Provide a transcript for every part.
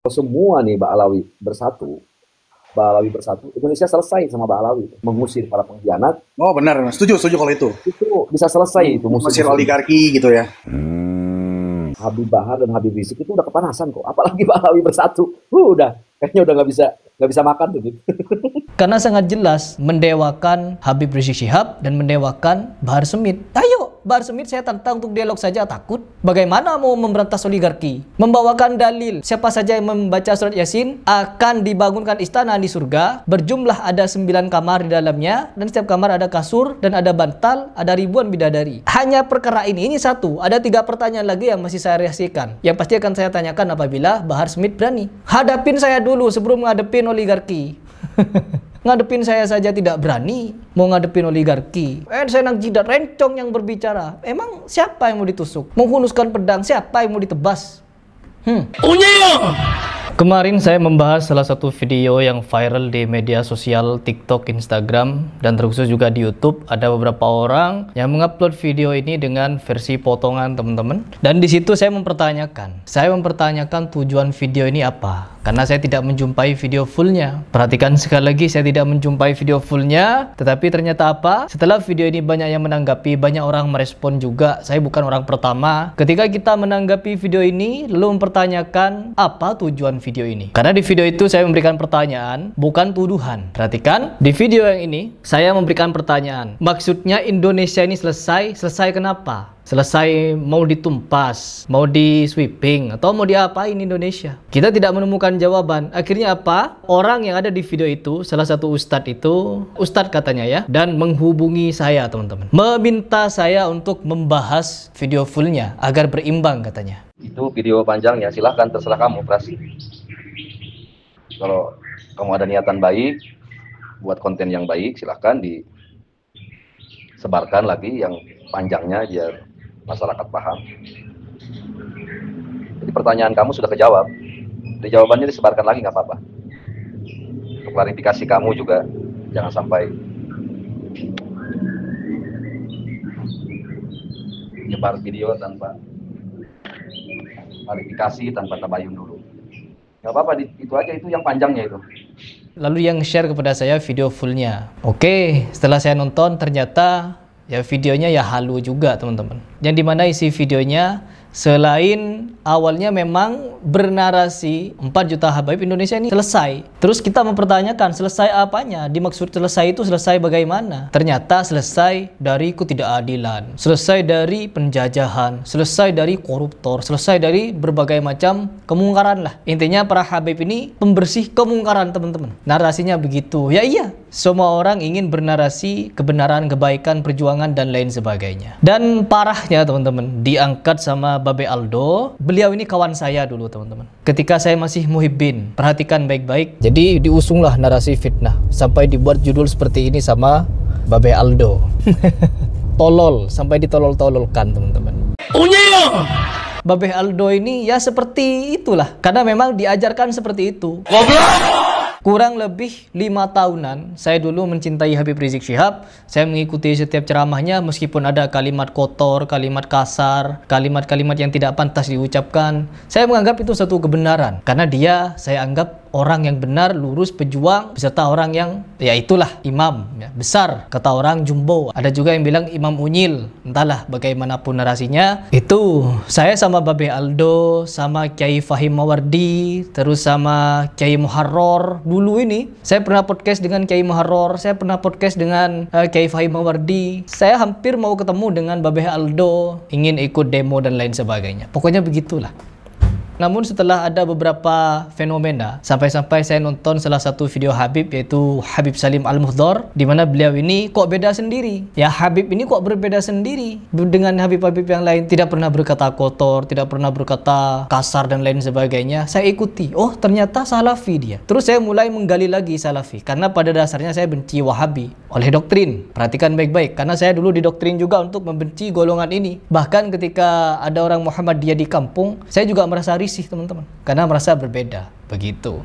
Semua nih Ba'alawi bersatu, Indonesia selesai sama Ba'alawi. Mengusir para pengkhianat. Oh benar, setuju kalau itu. Itu bisa selesai itu mengusir oligarki gitu ya. Habib Bahar dan Habib Rizik itu udah kepanasan kok. Apalagi Ba'alawi bersatu. Udah kayaknya udah nggak bisa makan tuh gitu. Karena sangat jelas mendewakan Habib Rizik Syihab dan mendewakan Bahar Smith. Ayo, Bahar Smith saya tantang untuk dialog saja, takut. Bagaimana mau memberantas oligarki? Membawakan dalil, siapa saja yang membaca surat Yasin akan dibangunkan istana di surga. Berjumlah ada 9 kamar di dalamnya, dan setiap kamar ada kasur, dan ada bantal, ada ribuan bidadari. Hanya perkara ini satu. Ada 3 pertanyaan lagi yang masih saya rahasiakan, yang pasti akan saya tanyakan apabila Bahar Smith berani. Hadapin saya dulu sebelum ngadepin oligarki. Ngadepin saya saja tidak berani, mau ngadepin oligarki. Saya nang jidat rencong yang berbicara. Emang siapa yang mau ditusuk? Menghunuskan pedang, siapa yang mau ditebas? Kemarin saya membahas salah satu video yang viral di media sosial TikTok, Instagram, dan terkhusus juga di YouTube. Ada beberapa orang yang mengupload video ini dengan versi potongan, teman-teman. Dan di situ saya mempertanyakan tujuan video ini apa? Karena saya tidak menjumpai video fullnya. Perhatikan sekali lagi, saya tidak menjumpai video fullnya. Tetapi ternyata apa? Setelah video ini banyak yang menanggapi, banyak orang merespon juga. Saya bukan orang pertama. Ketika kita menanggapi video ini, lalu mempertanyakan apa tujuan video ini. Karena di video itu saya memberikan pertanyaan, bukan tuduhan. Perhatikan, di video yang ini saya memberikan pertanyaan. Maksudnya Indonesia ini selesai kenapa? Selesai mau ditumpas, mau di sweeping, atau mau diapain Indonesia? Kita tidak menemukan jawaban. Akhirnya apa? Orang yang ada di video itu, salah satu ustadz katanya ya, dan menghubungi saya, teman-teman. Meminta saya untuk membahas video fullnya agar berimbang, katanya. Itu video panjangnya, silahkan, terserah kamu, Prasi. Kalau kamu ada niatan baik, buat konten yang baik, silahkan disebarkan lagi yang panjangnya biar masyarakat paham. Jadi pertanyaan kamu sudah kejawab. Di jawabannya disebarkan lagi nggak apa-apa. Untuk klarifikasi kamu juga jangan sampai nyebar video tanpa klarifikasi, tanpa tabayun dulu. Nggak apa-apa, itu aja, itu yang panjangnya itu. Lalu yang share kepada saya video fullnya. Oke, setelah saya nonton ternyata ya videonya ya halu juga, teman-teman. Yang dimana isi videonya selain awalnya memang bernarasi 4 juta habaib Indonesia ini selesai. Terus kita mempertanyakan selesai apanya? Dimaksud selesai itu selesai bagaimana? Ternyata selesai dari ketidakadilan, selesai dari penjajahan, selesai dari koruptor, selesai dari berbagai macam kemungkaran lah. Intinya para habib ini pembersih kemungkaran, teman-teman. Narasinya begitu. Ya iya, semua orang ingin bernarasi kebenaran, kebaikan, perjuangan, dan lain sebagainya. Dan parahnya, teman-teman, diangkat sama Babe Aldo. Beliau ini kawan saya dulu, teman-teman. Ketika saya masih muhibbin, perhatikan baik-baik. Jadi diusunglah narasi fitnah sampai dibuat judul seperti ini sama Babe Aldo. Tolol, sampai ditolol-tololkan, teman-teman. Babe Aldo ini ya seperti itulah, karena memang diajarkan seperti itu. Kurang lebih 5 tahunan saya dulu mencintai Habib Rizik Syihab. Saya mengikuti setiap ceramahnya meskipun ada kalimat kotor, kalimat kasar, kalimat-kalimat yang tidak pantas diucapkan. Saya menganggap itu satu kebenaran karena dia saya anggap orang yang benar, lurus, pejuang, beserta orang yang ya itulah imam ya, besar, kata orang jumbo. Ada juga yang bilang imam unyil, entahlah bagaimanapun narasinya. Itu saya sama Babe Aldo, sama Kiai Fahim Mawardi, terus sama Kiai Muharrar. Dulu ini saya pernah podcast dengan Kiai Muharrar, saya pernah podcast dengan Kiai Fahim Mawardi. Saya hampir mau ketemu dengan Babe Aldo, ingin ikut demo dan lain sebagainya. Pokoknya begitulah. Namun setelah ada beberapa fenomena, sampai-sampai saya nonton salah satu video Habib, yaitu Habib Salim Al-Muhdhar, di mana beliau ini kok beda sendiri. Ya Habib ini kok berbeda sendiri dengan Habib-Habib yang lain. Tidak pernah berkata kotor, tidak pernah berkata kasar dan lain sebagainya. Saya ikuti, oh ternyata Salafi dia. Terus saya mulai menggali lagi Salafi, karena pada dasarnya saya benci Wahabi oleh doktrin. Perhatikan baik-baik, karena saya dulu didoktrin juga untuk membenci golongan ini. Bahkan ketika ada orang Muhammadiyah di kampung, saya juga merasa risih, teman-teman, karena merasa berbeda. begitu.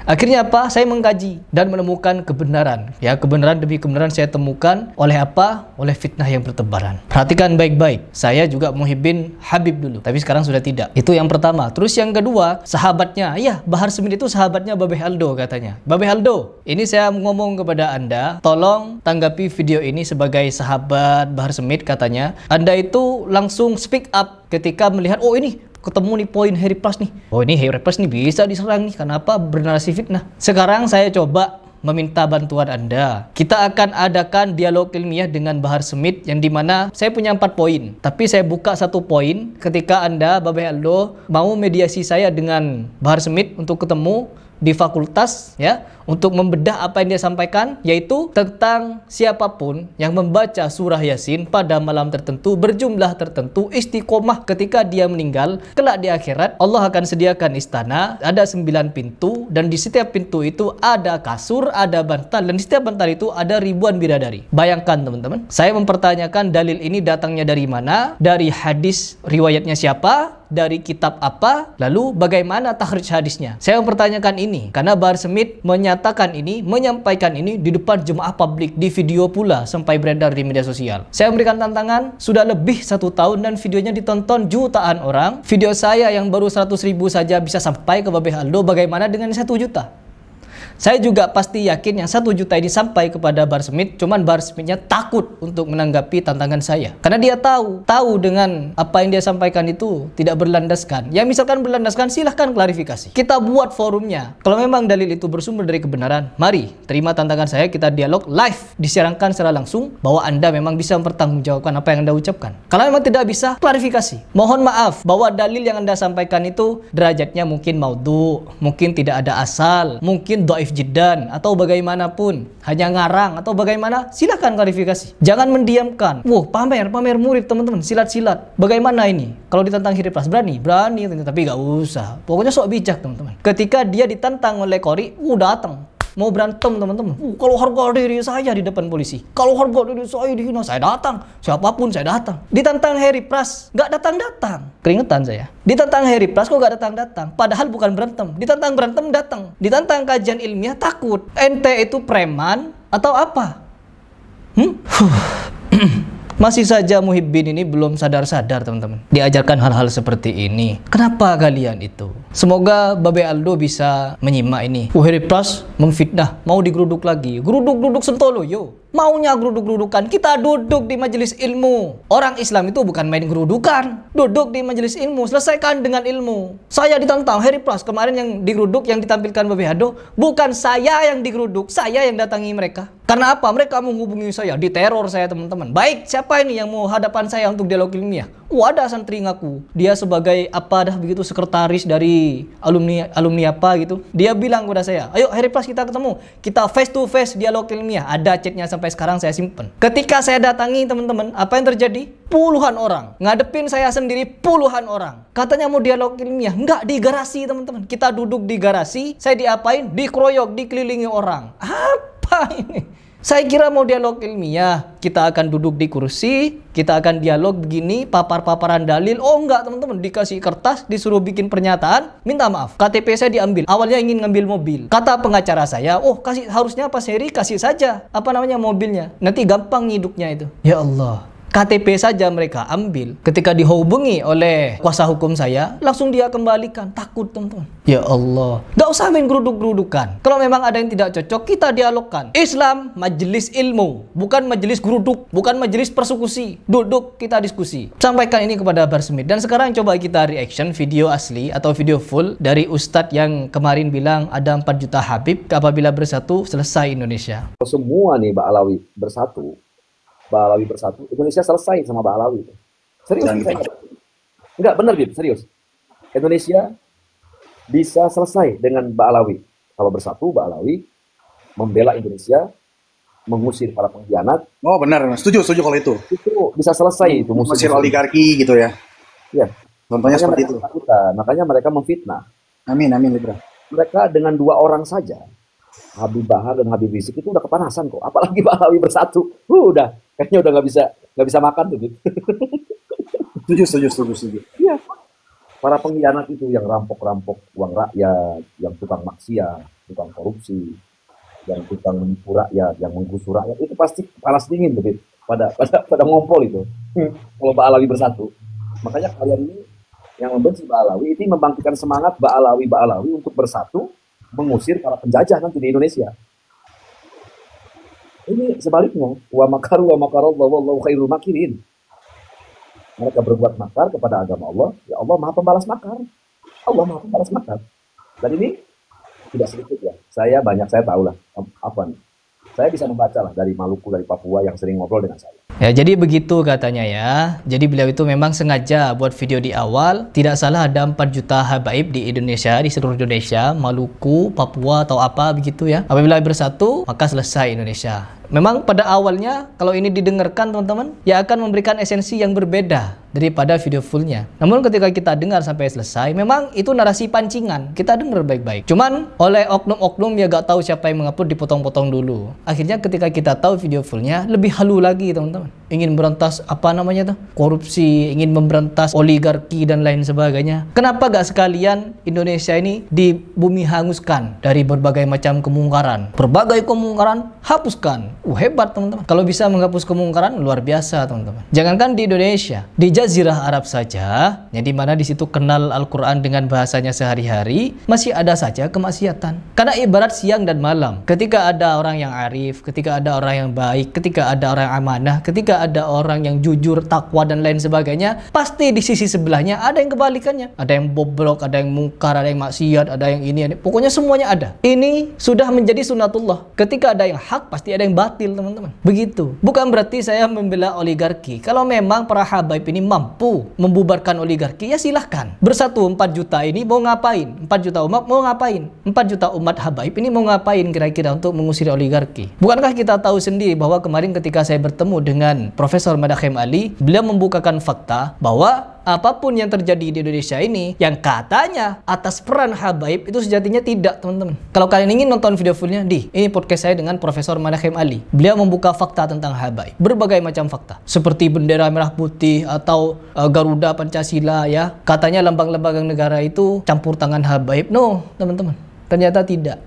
Akhirnya apa? Saya mengkaji dan menemukan kebenaran. Ya, kebenaran demi kebenaran saya temukan oleh apa? Oleh fitnah yang bertebaran. Perhatikan baik-baik. Saya juga muhibbin Habib dulu, tapi sekarang sudah tidak. Itu yang pertama. Terus yang kedua, sahabatnya. Ya, Bahar Smith itu sahabatnya Babe Aldo katanya. Babe Aldo, ini saya ngomong kepada Anda, tolong tanggapi video ini sebagai sahabat Bahar Smith katanya. Anda itu langsung speak up ketika melihat, oh ini ketemu nih poin Harry Plus nih. Oh ini Harry Plus nih bisa diserang nih. Kenapa? Bernarasi fitnah. Sekarang saya coba meminta bantuan Anda. Kita akan adakan dialog ilmiah dengan Bahar Smith yang dimana saya punya 4 poin. Tapi saya buka 1 poin ketika Anda, Babe Aldo, mau mediasi saya dengan Bahar Smith untuk ketemu di fakultas, ya, untuk membedah apa yang dia sampaikan, yaitu tentang siapapun yang membaca surah Yasin pada malam tertentu berjumlah tertentu istiqomah ketika dia meninggal, kelak di akhirat Allah akan sediakan istana, ada 9 pintu, dan di setiap pintu itu ada kasur, ada bantal, dan di setiap bantal itu ada ribuan bidadari. Bayangkan teman-teman, saya mempertanyakan dalil ini datangnya dari mana, dari hadis riwayatnya siapa, dari kitab apa, lalu bagaimana takhrij hadisnya. Saya mempertanyakan ini karena Bahar Smith menyatakan ini, menyampaikan ini di depan jemaah publik, di video pula sampai beredar di media sosial. Saya memberikan tantangan, sudah lebih 1 tahun dan videonya ditonton jutaan orang. Video saya yang baru 100.000 saja bisa sampai ke Babe Aldo, bagaimana dengan 1 juta? Saya juga pasti yakin yang 1 juta ini sampai kepada Bahar Smith, cuman Bahar Smithnya takut untuk menanggapi tantangan saya. Karena dia tahu dengan apa yang dia sampaikan itu tidak berlandaskan. Ya misalkan berlandaskan, silahkan klarifikasi. Kita buat forumnya. Kalau memang dalil itu bersumber dari kebenaran, mari terima tantangan saya, kita dialog live, disiarkan secara langsung bahwa Anda memang bisa mempertanggungjawabkan apa yang Anda ucapkan. Kalau memang tidak bisa, klarifikasi. Mohon maaf bahwa dalil yang Anda sampaikan itu derajatnya mungkin maudhu, mungkin tidak ada asal, mungkin dhaif jiddan atau bagaimanapun, hanya ngarang atau bagaimana, silakan klarifikasi. Jangan mendiamkan. Wah, pamer murid teman-teman, silat-silat. Bagaimana ini? Kalau ditantang Harry Plus berani, tapi gak usah. Pokoknya sok bijak teman-teman. Ketika dia ditantang oleh Qori, datang. Mau berantem teman-teman. Kalau harga diri saya di depan polisi, kalau harga diri saya dihina, saya datang. Siapapun saya datang. Ditantang Harry Plus, gak datang-datang. Keringetan saya. Ditantang Harry Plus kok gak datang-datang. Padahal bukan berantem. Ditantang berantem datang. Ditantang kajian ilmiah takut. Ente itu preman atau apa? Masih saja muhibbin ini belum sadar-sadar teman-teman. Diajarkan hal-hal seperti ini. Kenapa kalian itu? Semoga Babe Aldo bisa menyimak ini. Harry Plus memfitnah, mau digeruduk lagi. Geruduk-geruduk Sentolo, yo. Maunya geruduk-gerudukan. Kita duduk di majelis ilmu. Orang Islam itu bukan main gerudukan. Duduk di majelis ilmu, selesaikan dengan ilmu. Saya ditantang Harry Plus kemarin yang digeruduk, yang ditampilkan Babe Aldo, bukan saya yang digeruduk, saya yang datangi mereka. Karena apa? Mereka menghubungi saya, diteror saya teman-teman. Baik, siapa ini yang mau hadapan saya untuk dialog ilmiah? Ada santri ngaku, dia sebagai apa dah begitu, sekretaris dari alumni apa gitu. Dia bilang kepada saya, ayo Harry Plus kita ketemu, kita face to face dialog ilmiah. Ada chatnya sampai sekarang saya simpen. Ketika saya datangi teman-teman, apa yang terjadi? Puluhan orang ngadepin saya sendiri, puluhan orang. Katanya mau dialog ilmiah, enggak, di garasi teman-teman. Kita duduk di garasi, saya diapain? Dikeroyok, dikelilingi orang. Apa ini? Saya kira mau dialog ilmiah, kita akan duduk di kursi, kita akan dialog begini, papar-paparan dalil. Oh enggak teman-teman, dikasih kertas, disuruh bikin pernyataan, minta maaf, KTP saya diambil. Awalnya ingin ngambil mobil. Kata pengacara saya, harusnya Pak Heri kasih saja mobilnya. Nanti gampang ngiduknya itu. Ya Allah. KTP saja mereka ambil. Ketika dihubungi oleh kuasa hukum saya, langsung dia kembalikan. Takut teman-teman. Ya Allah. Gak usah main geruduk-gerudukan. Kalau memang ada yang tidak cocok, kita dialogkan. Islam majelis ilmu, bukan majelis geruduk, bukan majelis persekusi. Duduk kita diskusi. Sampaikan ini kepada Bahar Smith. Dan sekarang coba kita reaction video asli atau video full dari Ustadz yang kemarin bilang ada 4 juta Habib, apabila bersatu selesai Indonesia. Semua nih Mbak Alawi bersatu, Indonesia selesai sama Mbak Alawi. Serius? Enggak, bener Bib, serius. Indonesia bisa selesai dengan Mbak Alawi. Kalau bersatu, Mbak Alawi membela Indonesia, mengusir para pengkhianat. Oh benar, setuju kalau itu. Itu bisa selesai itu. Mengusir oligarki gitu ya. Iya. Contohnya seperti itu. Makanya mereka memfitnah. Amin Libra. Mereka dengan 2 orang saja, Habib Bahar dan Habib Rizik, itu udah kepanasan kok. Apalagi Mbak Alawi bersatu, udah kayaknya udah nggak bisa makan tuh. Gitu. Setuju. Iya. para pengkhianat itu yang rampok-rampok uang rakyat, yang tukang maksiat, tukang korupsi, yang tukang menipu rakyat, yang menggusur rakyat, itu pasti panas dingin tuh pada ngompol itu. Kalau Mbak Alawi bersatu. Makanya kalian ini yang membenci Mbak Alawi itu membangkitkan semangat Mbak Alawi untuk bersatu mengusir para penjajah nanti di Indonesia. Ini sebaliknya, wa makarallahu wallahu khairul makirin. Mereka berbuat makar kepada agama Allah, ya Allah Maha Pembalas makar. Allah Maha Pembalas makar. Dan ini tidak sedikit ya. Saya tahu lah apa nih. Saya bisa membaca lah dari Maluku, dari Papua yang sering ngobrol dengan saya. Ya, jadi begitu katanya ya. Jadi beliau itu memang sengaja buat video di awal. Tidak salah ada 4 juta habaib di Indonesia, di seluruh Indonesia, Maluku, Papua atau apa begitu ya. Apabila bersatu, maka selesai Indonesia. Memang pada awalnya kalau ini didengarkan teman-teman, ya akan memberikan esensi yang berbeda daripada video fullnya. Namun ketika kita dengar sampai selesai, memang itu narasi pancingan. Kita dengar baik-baik. Cuman oleh oknum-oknum ya gak tahu siapa yang mengupload, dipotong-potong dulu. Akhirnya ketika kita tahu video fullnya, lebih halu lagi teman-teman. Ingin memberantas apa namanya tuh? Korupsi, ingin memberantas oligarki dan lain sebagainya. Kenapa gak sekalian Indonesia ini dibumi hanguskan dari berbagai macam kemungkaran? Berbagai kemungkaran hapuskan. Hebat teman-teman. Kalau bisa menghapus kemungkaran luar biasa teman-teman. Jangankan di Indonesia, di Jazirah Arab saja, yang dimana di situ kenal Al-Quran dengan bahasanya sehari-hari, masih ada saja kemaksiatan. Karena ibarat siang dan malam. Ketika ada orang yang arif, ketika ada orang yang baik, ketika ada orang yang amanah, ketika ada orang yang jujur, takwa dan lain sebagainya, pasti di sisi sebelahnya ada yang kebalikannya. Ada yang bobrok, ada yang mungkar, ada yang maksiat, ada yang ini. Pokoknya semuanya ada. Ini sudah menjadi sunatullah. Ketika ada yang hak, pasti ada yang batil teman-teman. Begitu. Bukan berarti saya membela oligarki. Kalau memang para habaib ini mampu membubarkan oligarki, ya silahkan. Bersatu 4 juta ini mau ngapain? 4 juta umat mau ngapain? 4 juta umat habaib ini mau ngapain kira-kira untuk mengusir oligarki? Bukankah kita tahu sendiri bahwa kemarin ketika saya bertemu dengan Profesor Madakhem Ali, beliau membukakan fakta bahwa apapun yang terjadi di Indonesia ini yang katanya atas peran habaib itu sejatinya tidak teman-teman. Kalau kalian ingin nonton video fullnya, ini podcast saya dengan Profesor Madakhem Ali. Beliau membuka fakta tentang habaib, berbagai macam fakta seperti bendera merah putih atau Garuda Pancasila ya. Katanya lambang-lambang negara itu campur tangan habaib. No teman-teman, ternyata tidak.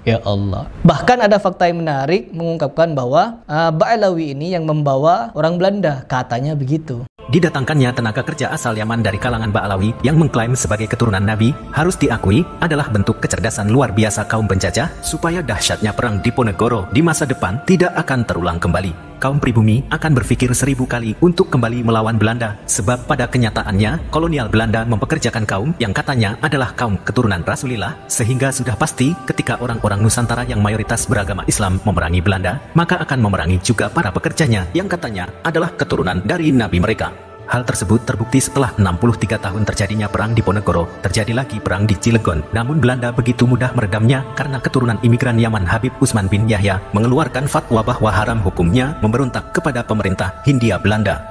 Ya Allah. Bahkan ada fakta yang menarik mengungkapkan bahwa Mbak Alawi ini yang membawa orang Belanda, katanya begitu. Didatangkannya tenaga kerja asal Yaman dari kalangan Ba'alawi yang mengklaim sebagai keturunan Nabi harus diakui adalah bentuk kecerdasan luar biasa kaum penjajah supaya dahsyatnya perang Diponegoro di masa depan tidak akan terulang kembali. Kaum pribumi akan berpikir 1000 kali untuk kembali melawan Belanda sebab pada kenyataannya kolonial Belanda mempekerjakan kaum yang katanya adalah kaum keturunan Rasulillah sehingga sudah pasti ketika orang-orang Nusantara yang mayoritas beragama Islam memerangi Belanda maka akan memerangi juga para pekerjanya yang katanya adalah keturunan dari Nabi mereka. Hal tersebut terbukti setelah 63 tahun terjadinya perang Diponegoro, terjadi lagi perang di Cilegon. Namun Belanda begitu mudah meredamnya karena keturunan imigran Yaman Habib Usman bin Yahya mengeluarkan fatwa bahwa haram hukumnya memberontak kepada pemerintah Hindia Belanda.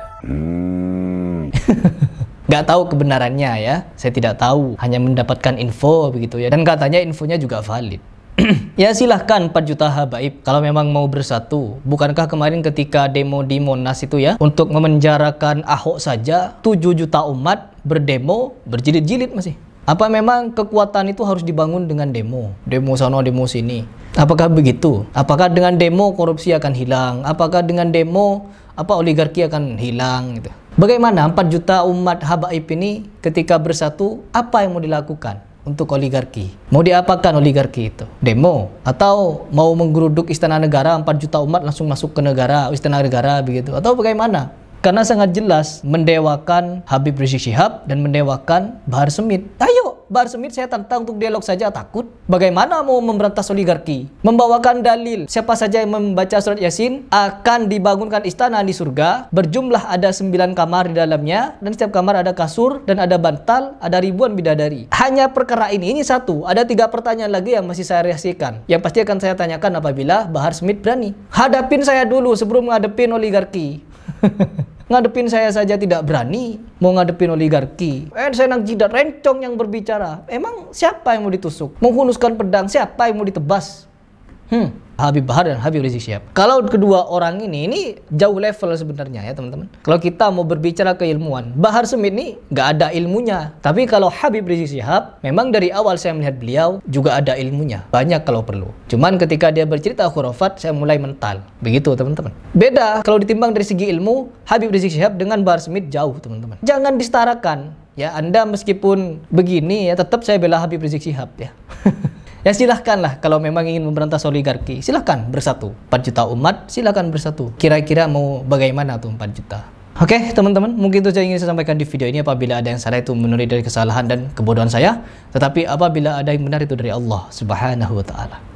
Gak tahu kebenarannya ya, saya tidak tahu, hanya mendapatkan info begitu ya. Dan katanya infonya juga valid. Ya silahkan 4 juta habaib kalau memang mau bersatu. Bukankah kemarin ketika demo di Monas itu ya, untuk memenjarakan Ahok saja 7 juta umat berdemo berjilid-jilid masih. Apa memang kekuatan itu harus dibangun dengan demo? Demo sana, demo sini. Apakah begitu? Apakah dengan demo korupsi akan hilang? Apakah dengan demo oligarki akan hilang gitu? Bagaimana 4 juta umat habaib ini ketika bersatu, apa yang mau dilakukan untuk oligarki? Mau diapakan oligarki itu? Demo? Atau mau menggeruduk istana negara, 4 juta umat langsung masuk ke istana negara begitu? Atau bagaimana? Karena sangat jelas mendewakan Habib Rizik Syihab dan mendewakan Bahar Smith. Ayo, Bahar Smith saya tantang untuk dialog saja, takut. Bagaimana mau memberantas oligarki? Membawakan dalil, siapa saja yang membaca surat Yasin akan dibangunkan istana di surga, berjumlah ada 9 kamar di dalamnya, dan setiap kamar ada kasur, dan ada bantal, ada ribuan bidadari. Hanya perkara ini satu, ada 3 pertanyaan lagi yang masih saya rahasiakan, yang pasti akan saya tanyakan apabila Bahar Smith berani. Hadapin saya dulu sebelum ngadepin oligarki. Ngadepin saya saja tidak berani, mau ngadepin oligarki. Saya nang jidat rencong yang berbicara. Emang siapa yang mau ditusuk? Menghunuskan pedang, siapa yang mau ditebas? Habib Bahar dan Habib Rizik Syihab. Kalau kedua orang ini jauh level sebenarnya ya teman-teman. Kalau kita mau berbicara keilmuan, Bahar Smith ini nggak ada ilmunya. Tapi kalau Habib Rizik Syihab, memang dari awal saya melihat beliau juga ada ilmunya. Banyak kalau perlu. Cuman ketika dia bercerita khurafat, saya mulai mental. Begitu teman-teman. Beda kalau ditimbang dari segi ilmu, Habib Rizik Syihab dengan Bahar Smith jauh teman-teman. Jangan disetarakan. Ya, Anda meskipun begini ya, tetap saya bela Habib Rizik Syihab ya. Ya silahkanlah kalau memang ingin memberantas oligarki, silahkan bersatu. 4 juta umat, silahkan bersatu. Kira-kira mau bagaimana tuh 4 juta? Oke teman-teman, mungkin itu saja yang ingin saya sampaikan di video ini. Apabila ada yang salah itu menurut dari kesalahan dan kebodohan saya. Tetapi apabila ada yang benar itu dari Allah Subhanahu wa ta'ala.